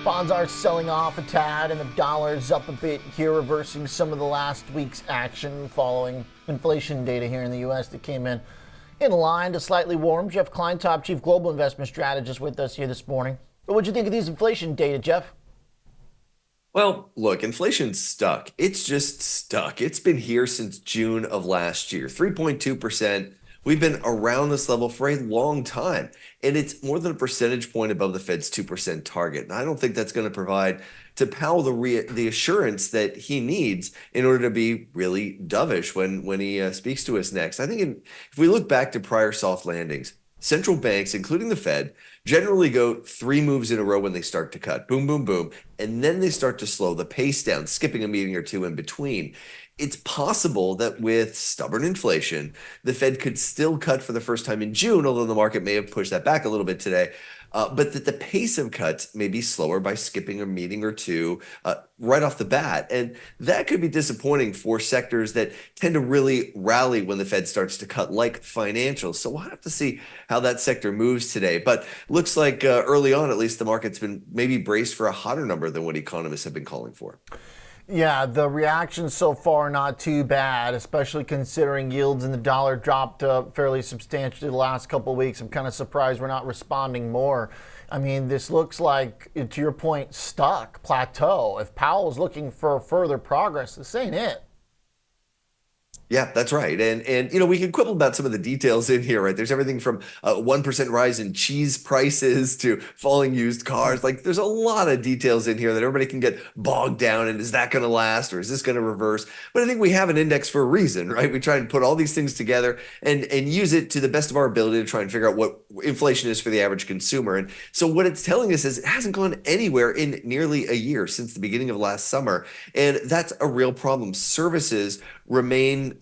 Bonds are selling off a tad, and the dollar's up a bit here, reversing some of the last week's action following inflation data here in the U.S. that came in line to slightly warm. Jeff Kleintop, Chief Global Investment Strategist, with us here this morning. But what'd you think of these inflation data, Jeff? Well, look, inflation's stuck. It's just stuck. It's been here since June of last year, 3.2%. We've been around this level for a long time, and it's more than a percentage point above the Fed's 2% target. And I don't think that's going to provide to Powell the assurance that he needs in order to be really dovish when he speaks to us next. I think if we look back to prior soft landings, central banks, including the Fed, generally go 3 moves in a row when they start to cut. Boom, boom, boom. And then they start to slow the pace down, skipping a meeting or two in between. It's possible that with stubborn inflation, the Fed could still cut for the first time in June, although the market may have pushed that back a little bit today. But that the pace of cuts may be slower by skipping a meeting or two right off the bat. And that could be disappointing for sectors that tend to really rally when the Fed starts to cut, like financials. So we'll have to see how that sector moves today. But looks like early on, at least, the market's been maybe braced for a hotter number than what economists have been calling for. Yeah, the reaction so far not too bad, especially considering yields in the dollar dropped fairly substantially the last couple of weeks. I'm kind of surprised we're not responding more. I mean, this looks like, to your point, stuck, plateau. If Powell's looking for further progress, this ain't it. Yeah, that's right. And we can quibble about some of the details in here, right? There's everything from 1% rise in cheese prices to falling used cars. Like, there's a lot of details in here that everybody can get bogged down in. Is that going to last, or is this going to reverse? But I think we have an index for a reason, right? We try and put all these things together and use it to the best of our ability to try and figure out what inflation is for the average consumer. And so what it's telling us is it hasn't gone anywhere in nearly a year since the beginning of last summer. And that's a real problem. Services remain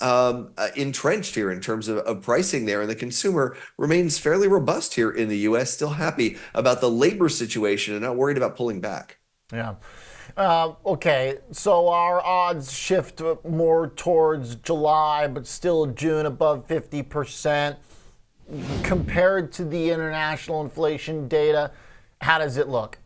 entrenched here in terms of pricing there, and the consumer remains fairly robust here in the U.S., still happy about the labor situation and not worried about pulling back. Yeah. Okay, so our odds shift more towards July, but still June above 50%. Compared to the international inflation data, how does it look?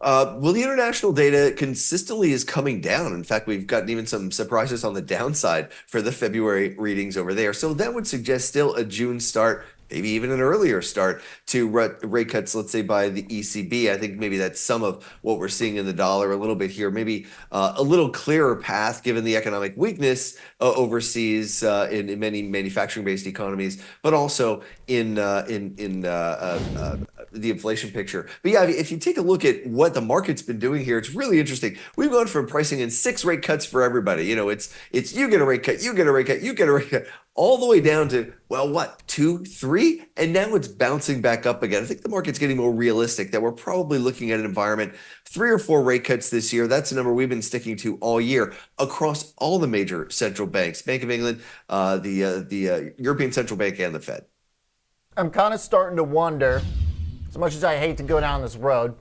Well, the international data consistently is coming down. In fact, we've gotten even some surprises on the downside for the February readings over there. So that would suggest still a June start, maybe even an earlier start to rate cuts, let's say by the ECB. I think maybe that's some of what we're seeing in the dollar a little bit here. Maybe a little clearer path given the economic weakness overseas in many manufacturing-based economies, but also in the inflation picture. But yeah, if you take a look at what the market's been doing here, it's really interesting. We've gone from pricing in 6 rate cuts for everybody. It's you get a rate cut, you get a rate cut, you get a rate cut, all the way down to, well, what, 2, 3? And now it's bouncing back up again. I think the market's getting more realistic that we're probably looking at an environment, 3 or 4 rate cuts this year. That's a number we've been sticking to all year across all the major central banks, Bank of England, the European Central Bank, and the Fed. I'm kind of starting to wonder, as much as I hate to go down this road,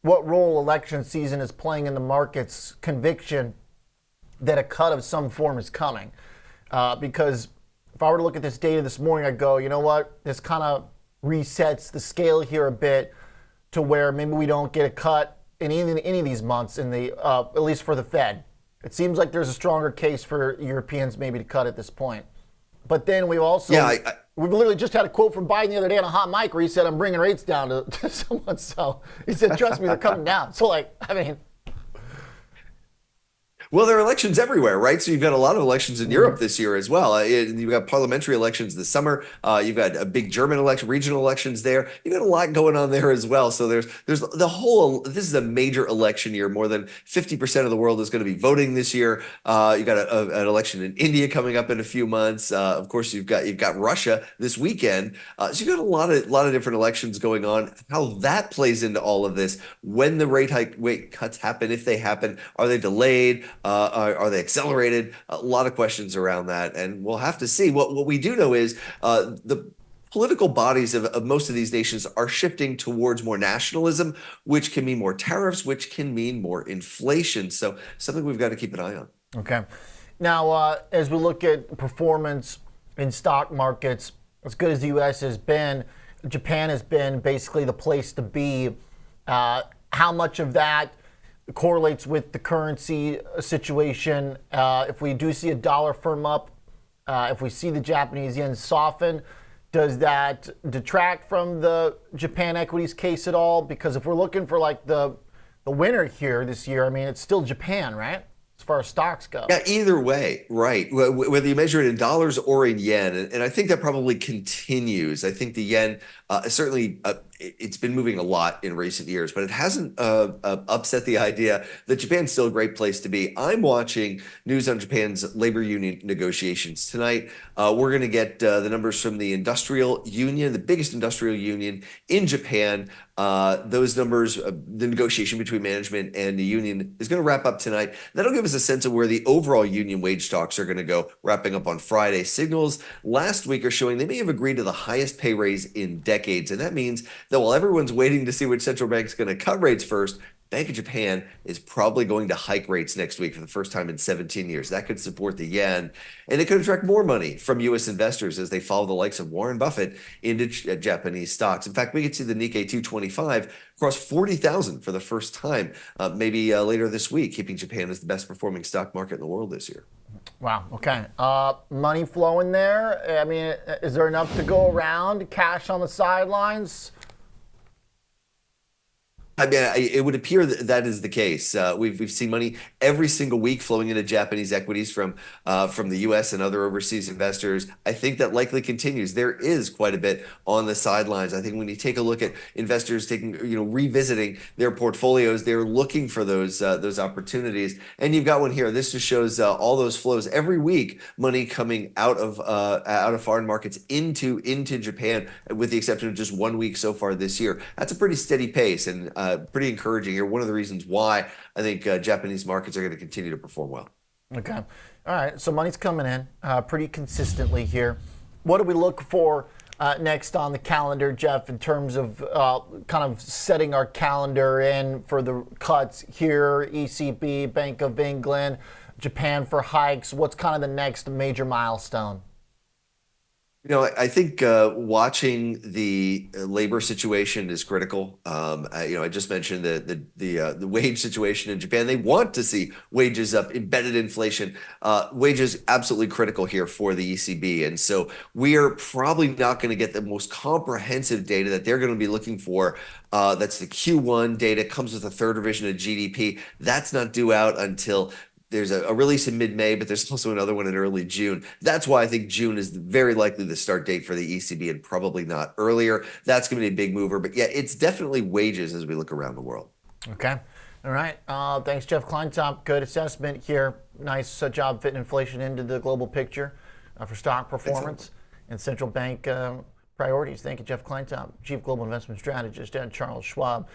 what role election season is playing in the market's conviction that a cut of some form is coming. Because if I were to look at this data this morning, I'd go, you know what? This kind of resets the scale here a bit to where maybe we don't get a cut in any of these months, at least for the Fed. It seems like there's a stronger case for Europeans maybe to cut at this point. But then we've also, we've literally just had a quote from Biden the other day on a hot mic where he said, I'm bringing rates down to someone. So he said, trust me, they're coming down. So Well, there are elections everywhere, right? So you've got a lot of elections in Europe this year as well. You've got parliamentary elections this summer. You've got a big German election, regional elections there. You've got a lot going on there as well. So there's the whole, this is a major election year. More than 50% of the world is going to be voting this year. You've got an election in India coming up in a few months. Of course, you've got Russia this weekend. So you've got a lot of different elections going on. How that plays into all of this, when the rate cuts happen, if they happen, are they delayed? Are they accelerated? A lot of questions around that, and we'll have to see. What we do know is the political bodies of most of these nations are shifting towards more nationalism, which can mean more tariffs, which can mean more inflation. So something we've got to keep an eye on. Okay. Now, as we look at performance in stock markets, as good as the U.S. has been, Japan has been basically the place to be How much of that correlates with the currency situation? If we do see a dollar firm up, if we see the Japanese yen soften, does that detract from the Japan equities case at all? Because if we're looking for like the winner here this year, I mean, it's still Japan, right? As far as stocks go. Yeah, either way, right. Whether you measure it in dollars or in yen, and I think that probably continues. I think the yen certainly it's been moving a lot in recent years, but it hasn't upset the idea that Japan's still a great place to be. I'm watching news on Japan's labor union negotiations tonight. We're going to get the numbers from the industrial union, the biggest industrial union in Japan. Those numbers, the negotiation between management and the union is going to wrap up tonight. That'll give us a sense of where the overall union wage talks are going to go, wrapping up on Friday. Signals last week are showing they may have agreed to the highest pay raise in decades. And that means that while everyone's waiting to see which central bank is going to cut rates first, Bank of Japan is probably going to hike rates next week for the first time in 17 years. That could support the yen, and it could attract more money from U.S. investors as they follow the likes of Warren Buffett into Japanese stocks. In fact, we could see the Nikkei 225 cross 40,000 for the first time, maybe later this week, keeping Japan as the best performing stock market in the world this year. Wow. Okay. Money flowing there. I mean, is there enough to go around? Cash on the sidelines? I mean, it would appear that that is the case. We've seen money every single week flowing into Japanese equities from the U.S. and other overseas investors. I think that likely continues. There is quite a bit on the sidelines. I think when you take a look at investors revisiting their portfolios, they're looking for those opportunities. And you've got one here. This just shows all those flows every week. Money coming out of foreign markets into Japan, with the exception of just 1 week so far this year. That's a pretty steady pace and pretty encouraging here. One of the reasons why I think Japanese markets are going to continue to perform well. Okay. All right. So money's coming in pretty consistently here. What do we look for next on the calendar, Jeff, in terms of kind of setting our calendar in for the cuts here, ECB, Bank of England, Japan for hikes? What's kind of the next major milestone? I think watching the labor situation is critical. I just mentioned the wage situation in Japan. They want to see wages up, embedded inflation. Wages absolutely critical here for the ECB, and so we are probably not going to get the most comprehensive data that they're going to be looking for. That's the Q1 data, comes with a third revision of GDP. That's not due out until there's a release in mid-May, but there's also another one in early June. That's why I think June is very likely the start date for the ECB and probably not earlier. That's going to be a big mover. But yeah, it's definitely wages as we look around the world. Okay. All right. Thanks, Jeff Kleintop. Good assessment here. Nice job fitting inflation into the global picture for stock performance and central bank priorities. Thank you, Jeff Kleintop, Chief Global Investment Strategist at Charles Schwab.